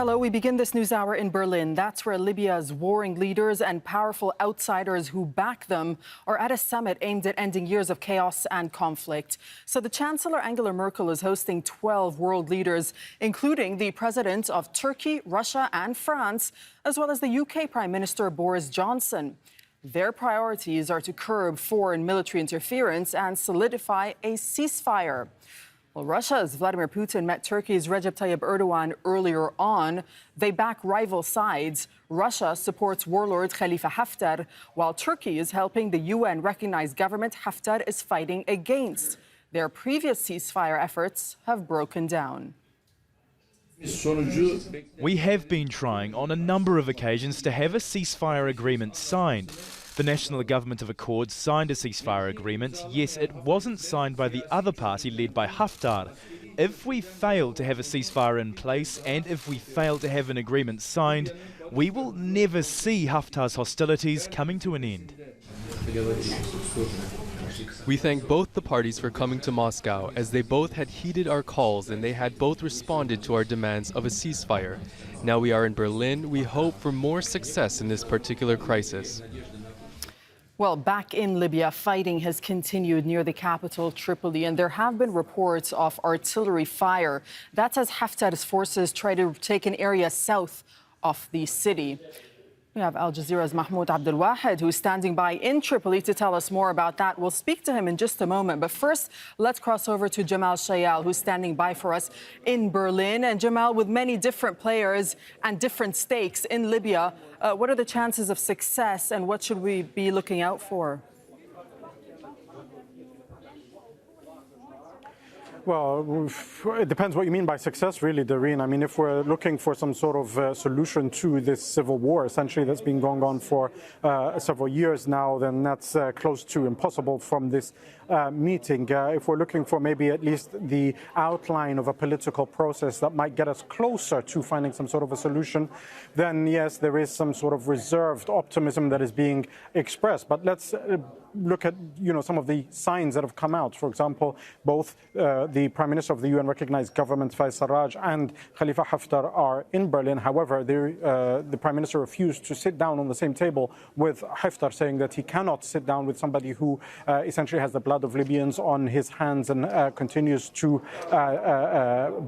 Hello, we begin this news hour in Berlin. That's where Libya's warring leaders and powerful outsiders who back them are at a summit aimed at ending years of chaos and conflict. So the Chancellor Angela Merkel is hosting 12 world leaders, including the presidents of Turkey, Russia and France, as well as the UK Prime Minister Boris Johnson. Their priorities are to curb foreign military interference and solidify a ceasefire. Well, Russia's Vladimir Putin met Turkey's Recep Tayyip Erdogan earlier on. They back rival sides. Russia supports warlord Khalifa Haftar, while Turkey is helping the UN-recognized government Haftar is fighting against. Their previous ceasefire efforts have broken down. We have been trying on a number of occasions to have a ceasefire agreement signed. The National Government of Accord signed a ceasefire agreement. Yes, it wasn't signed by the other party led by Haftar. If we fail to have a ceasefire in place and if we fail to have an agreement signed, we will never see Haftar's hostilities coming to an end. We thank both the parties for coming to Moscow, as they both had heeded our calls and they had both responded to our demands of a ceasefire. Now we are in Berlin. We hope for more success in this particular crisis. Well, back in Libya, fighting has continued near the capital, Tripoli, and there have been reports of artillery fire. That's as Haftar's forces try to take an area south of the city. We have Al Jazeera's Mahmoud Abdul Wahed, who's standing by in Tripoli to tell us more about that. We'll speak to him in just a moment. But first, let's cross over to Jamal Shayal, who's standing by for us in Berlin. And Jamal, with many different players and different stakes in Libya, what are the chances of success and what should we be looking out for? Well, it depends what you mean by success, really, Doreen. I mean, if we're looking for some sort of solution to this civil war, essentially, that's been going on for several years now, then that's close to impossible from this meeting. If we're looking for maybe at least the outline of a political process that might get us closer to finding some sort of a solution, then yes, there is some sort of reserved optimism that is being expressed. But let's look at, some of the signs that have come out. For example, both the Prime Minister of the UN-recognized government, Fayez Sarraj, and Khalifa Haftar are in Berlin. However, the Prime Minister refused to sit down on the same table with Haftar, saying that he cannot sit down with somebody who essentially has the blood of Libyans on his hands and continues to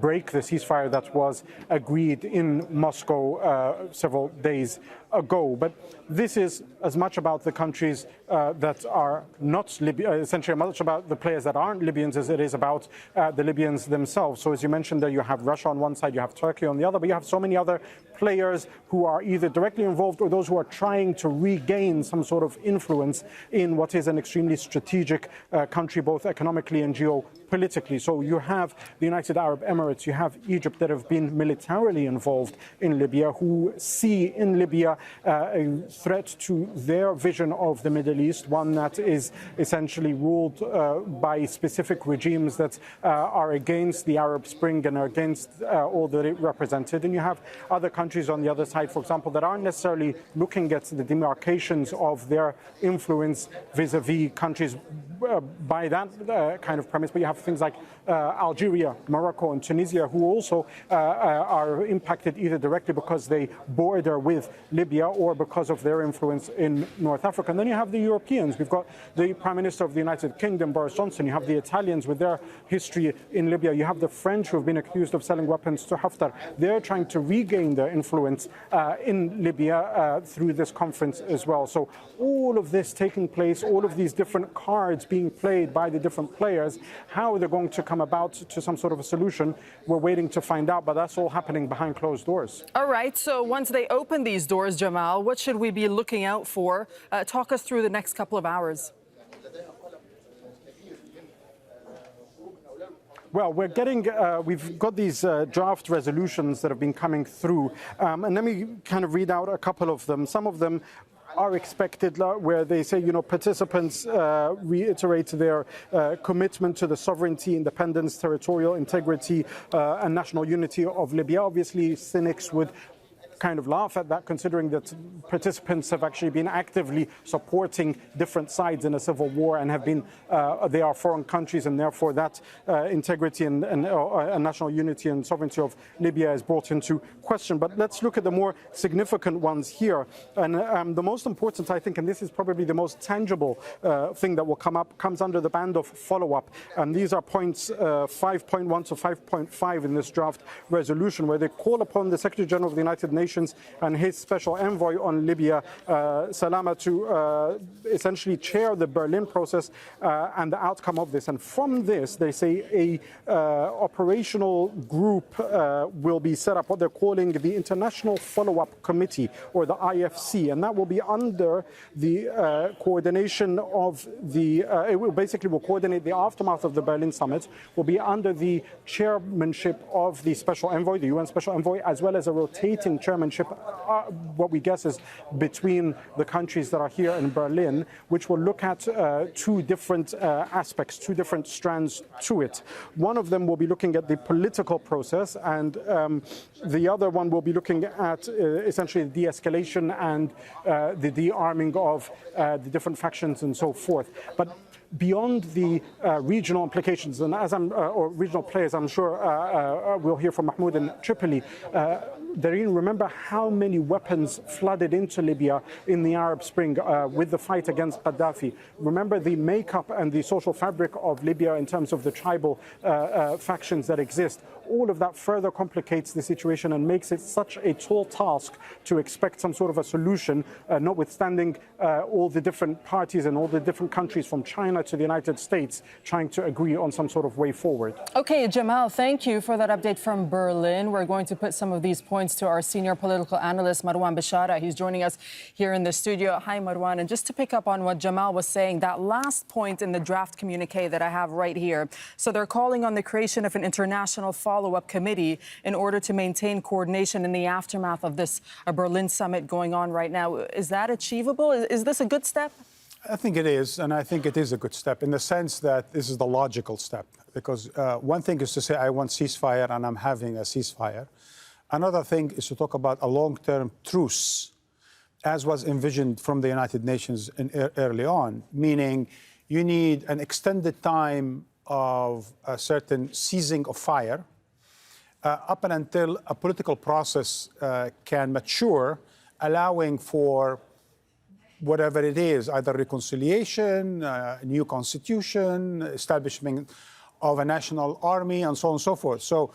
break the ceasefire that was agreed in Moscow several days ago. But this is as much about the countries that are not Libya, essentially as much about the players that aren't Libyans as it is about the Libyans themselves. So as you mentioned there, you have Russia on one side, you have Turkey on the other, but you have so many other players who are either directly involved or those who are trying to regain some sort of influence in what is an extremely strategic country, both economically and geopolitically. So you have the United Arab Emirates, you have Egypt that have been militarily involved in Libya, who see in Libya a threat to their vision of the Middle East, one that is essentially ruled by specific regimes that are against the Arab Spring and are against all that it represented. And you have other countries on the other side, for example, that aren't necessarily looking at the demarcations of their influence vis-a-vis countries by that kind of premise. But you have things like Algeria, Morocco and Tunisia, who also are impacted either directly because they border with Libya or because of their influence in North Africa. And then you have the Europeans. We've got the Prime Minister of the United Kingdom, Boris Johnson. You have the Italians with their history in Libya. You have the French who have been accused of selling weapons to Haftar. They're trying to regain their influence in Libya through this conference as well. So all of this taking place, all of these different cards being played by the different players, how they're going to come about to some sort of a solution, we're waiting to find out, but that's all happening behind closed doors. All right, so once they open these doors, Jamal, what should we be looking out for? Talk us through the next couple of hours. Well, we've got these draft resolutions that have been coming through, and let me kind of read out a couple of them. Some of them are expected, where they say, participants reiterate their commitment to the sovereignty, independence, territorial integrity, and national unity of Libya. Obviously, cynics would kind of laugh at that, considering that participants have actually been actively supporting different sides in a civil war and have been, they are foreign countries, and therefore that integrity and national unity and sovereignty of Libya is brought into question. But let's look at the more significant ones here. And the most important, I think, and this is probably the most tangible thing that will come up, comes under the band of follow-up. And these are points 5.1 to 5.5 in this draft resolution, where they call upon the Secretary General of the United Nations and his special envoy on Libya, Salama, to essentially chair the Berlin process and the outcome of this. And from this, they say a operational group will be set up, what they're calling the International Follow-up Committee, or the IFC, and that will be under the coordination of the, it will basically coordinate the aftermath of the Berlin summit, will be under the chairmanship of the special envoy, the UN special envoy, as well as a rotating chairmanship, what we guess is between the countries that are here in Berlin, which will look at two different aspects, two different strands to it. One of them will be looking at the political process, and the other one will be looking at essentially the de-escalation and the de-arming of the different factions and so forth. But beyond the regional implications, and as or regional players, I'm sure we'll hear from Mahmoud in Tripoli. Darine, remember how many weapons flooded into Libya in the Arab Spring with the fight against Gaddafi. Remember the makeup and the social fabric of Libya in terms of the tribal factions that exist. All of that further complicates the situation and makes it such a tall task to expect some sort of a solution, notwithstanding all the different parties and all the different countries from China to the United States trying to agree on some sort of way forward. Okay, Jamal, thank you for that update from Berlin. We're going to put some of these points to our senior political analyst, Marwan Bishara. He's joining us here in the studio. Hi, Marwan. And just to pick up on what Jamal was saying, that last point in the draft communique that I have right here. So they're calling on the creation of an international follow-up committee in order to maintain coordination in the aftermath of this Berlin summit going on right now. Is that achievable? Is this a good step? I think it is, and I think it is a good step in the sense that this is the logical step, because one thing is to say I want ceasefire and I'm having a ceasefire. Another thing is to talk about a long-term truce, as was envisioned from the United Nations early on, meaning you need an extended time of a certain ceasing of fire up and until a political process can mature, allowing for whatever it is, either reconciliation, a new constitution, establishment of a national army, and so on and so forth. So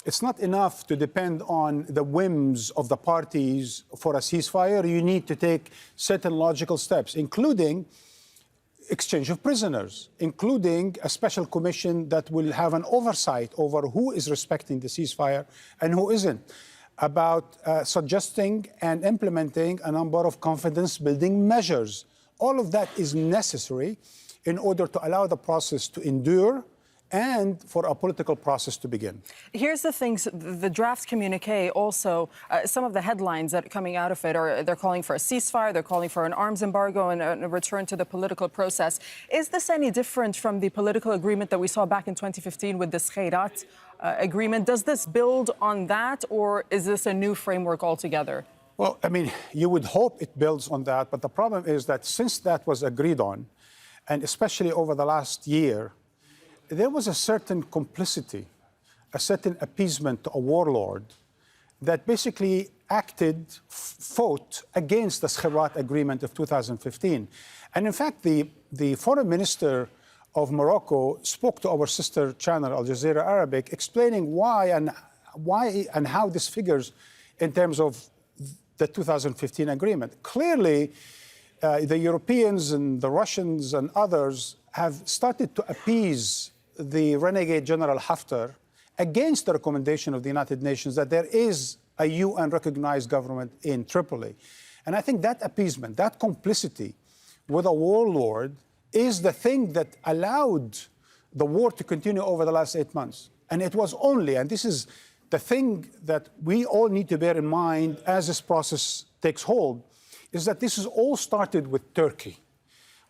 it's not enough to depend on the whims of the parties for a ceasefire. You need to take certain logical steps, including exchange of prisoners, including a special commission that will have an oversight over who is respecting the ceasefire and who isn't, about suggesting and implementing a number of confidence-building measures. All of that is necessary in order to allow the process to endure and for a political process to begin. Here's the things, the draft communique also, some of the headlines that are coming out of it are they're calling for a ceasefire, they're calling for an arms embargo and a return to the political process. Is this any different from the political agreement that we saw back in 2015 with the Khairat agreement? Does this build on that, or is this a new framework altogether? Well, I mean, you would hope it builds on that, but the problem is that since that was agreed on, and especially over the last year, there was a certain complicity, a certain appeasement to a warlord that basically fought against the Khairat agreement of 2015. And in fact, the foreign minister of Morocco spoke to our sister channel, Al Jazeera Arabic, explaining why and how this figures in terms of the 2015 agreement. Clearly, the Europeans and the Russians and others have started to appease the renegade General Haftar against the recommendation of the United Nations that there is a UN-recognized government in Tripoli. And I think that appeasement, that complicity with a warlord is the thing that allowed the war to continue over the last 8 months. And it was only, and this is the thing that we all need to bear in mind as this process takes hold, is that this is all started with Turkey.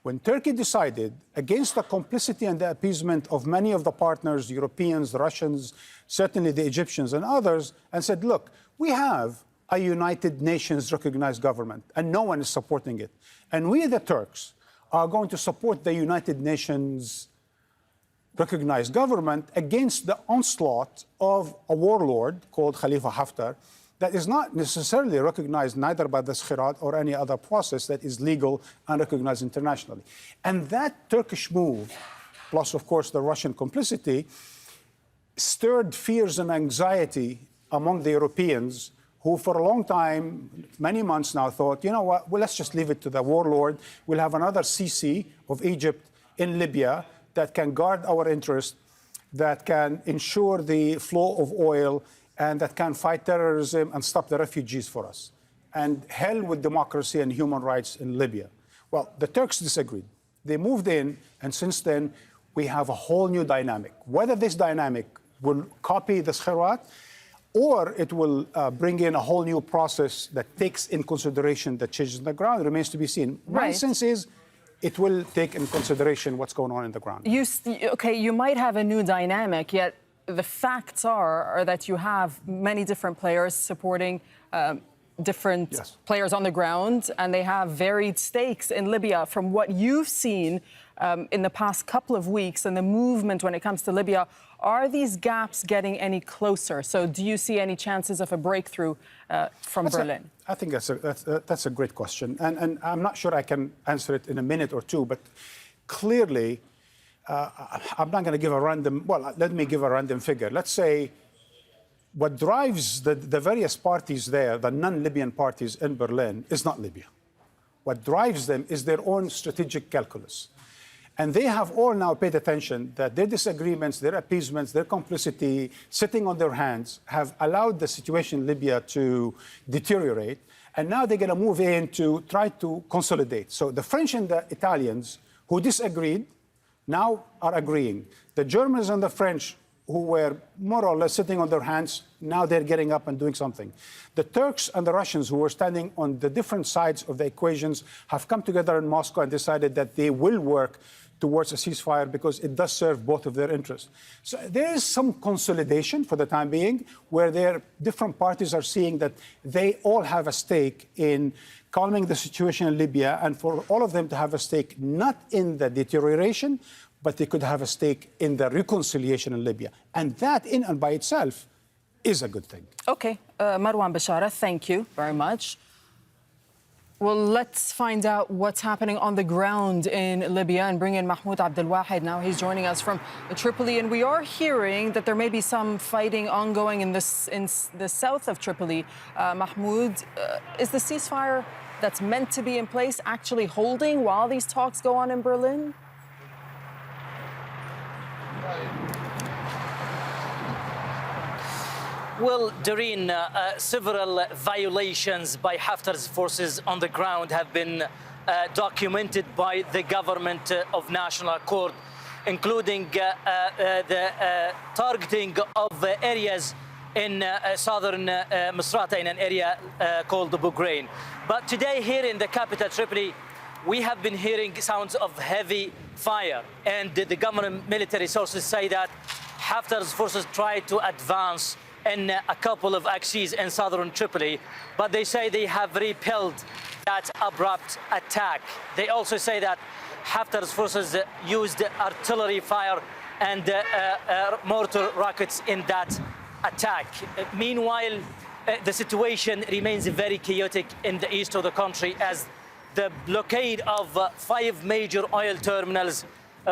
When Turkey decided, against the complicity and the appeasement of many of the partners, the Europeans, the Russians, certainly the Egyptians and others, and said, look, we have a United Nations recognized government, and no one is supporting it. And we, the Turks, are going to support the United Nations recognized government against the onslaught of a warlord called Khalifa Haftar that is not necessarily recognized neither by the Sarraj or any other process that is legal and recognized internationally. And that Turkish move, plus, of course, the Russian complicity, stirred fears and anxiety among the Europeans who for a long time, many months now, thought, you know what, well, let's just leave it to the warlord. We'll have another Sisi of Egypt in Libya that can guard our interests, that can ensure the flow of oil, and that can fight terrorism and stop the refugees for us. And hell with democracy and human rights in Libya. Well, the Turks disagreed. They moved in, and since then, we have a whole new dynamic. Whether this dynamic will copy the Sarraj, or it will bring in a whole new process that takes in consideration the changes on the ground remains to be seen. My sense is it will take in consideration what's going on in the ground. You might have a new dynamic, yet the facts are that you have many different players supporting different players on the ground, and they have varied stakes in Libya. From what you've seen in the past couple of weeks and the movement when it comes to Libya, are these gaps getting any closer? So do you see any chances of a breakthrough from Berlin? I think that's a great question. And I'm not sure I can answer it in a minute or two, but clearly, I'm not going to give a random, well, let me give a random figure. Let's say what drives the various parties there, the non-Libyan parties in Berlin, is not Libya. What drives them is their own strategic calculus. And they have all now paid attention that their disagreements, their appeasements, their complicity, sitting on their hands, have allowed the situation in Libya to deteriorate. And now they're going to move in to try to consolidate. So the French and the Italians, who disagreed, now are agreeing. The Germans and the French, who were more or less sitting on their hands, now they're getting up and doing something. The Turks and the Russians, who were standing on the different sides of the equations, have come together in Moscow and decided that they will work towards a ceasefire because it does serve both of their interests. So there is some consolidation for the time being, where their different parties are seeing that they all have a stake in calming the situation in Libya, and for all of them to have a stake not in the deterioration, but they could have a stake in the reconciliation in Libya. And that in and by itself is a good thing. Okay, Marwan Bashara, thank you very much. Well, let's find out what's happening on the ground in Libya and bring in Mahmoud Abdelwahed now. He's joining us from Tripoli, and we are hearing that there may be some fighting ongoing in the south of Tripoli. Mahmoud, is the ceasefire that's meant to be in place actually holding while these talks go on in Berlin? Well, Doreen, several violations by Haftar's forces on the ground have been documented by the government of national accord, including the targeting of areas in southern Misrata, in an area called the Bugrain. But today here in the capital, Tripoli, we have been hearing sounds of heavy fire, and the government military sources say that Haftar's forces tried to advance in a couple of axes in southern Tripoli, but they say they have repelled that abrupt attack. They also say that Haftar's forces used artillery fire and mortar rockets in that attack. Meanwhile, the situation remains very chaotic in the east of the country, as the blockade of 5 major oil terminals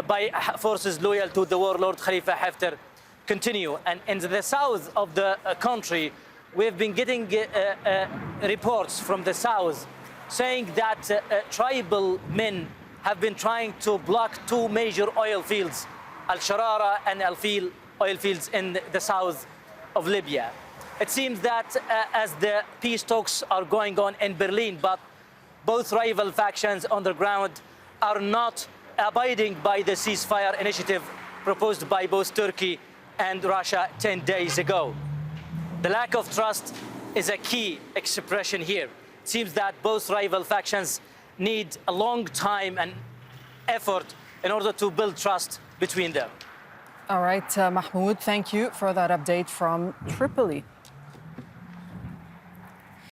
by forces loyal to the warlord Khalifa Haftar continue. And in the south of the country, we've been getting reports from the south saying that tribal men have been trying to block 2 major oil fields, al-Sharara and al-Fil oil fields in the south of Libya. It seems that as the peace talks are going on in Berlin, but both rival factions on the ground are not abiding by the ceasefire initiative proposed by both Turkey and Russia 10 days ago. The lack of trust is a key expression here. It seems that both rival factions need a long time and effort in order to build trust between them. All right, Mahmoud, thank you for that update from Tripoli.